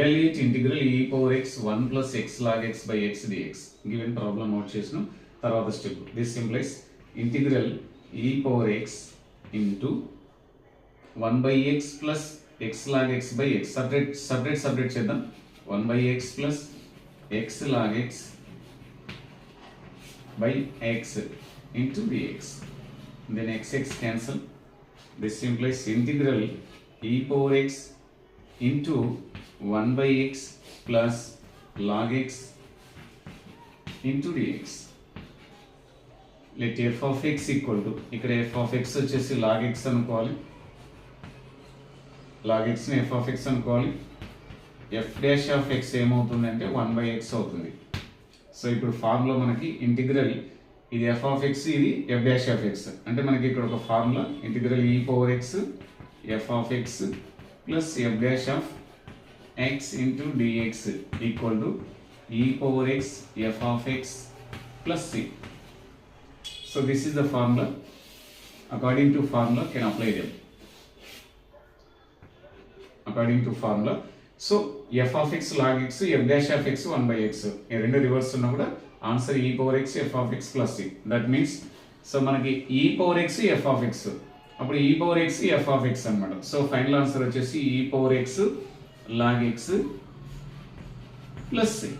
evaluate integral e power x 1 plus x log x by x dx. Given problem note చేసిన తర్వాత step. This implies integral e power x into 1 by x plus x log x by x. Separate చేద్దాం. 1 by x plus x log x by x into dx. Then x cancel. This implies integral e power x into 1 by x plus log x into dx. Let f of x equal to, ఇక్కడ f of x వచ్చేసి log x అనుకోవాలి, log x ని f of x అనుకోవాలి, f dash of x ఏమవుతుందంటే 1 by x అవుతుంది. So ఇప్పుడు formula మనకి integral ఇది f of x, ఇది f dash of x, అంటే మనకి ఇక్కడ ఒక formula integral e power x f of x plus f dash of x into dx equal to e power x f of x plus c. So this is the formula. According to formula can apply them. According to formula, so f of x log x f dash of x 1 by x ఈ రెండు reverse ఉన్నా కూడా answer e power x f of x plus c. That means so మనకి e power x f of x, అప్పుడు e power x f of x అన్నమాట. So final answer వచ్చేసి e power x log x plus c.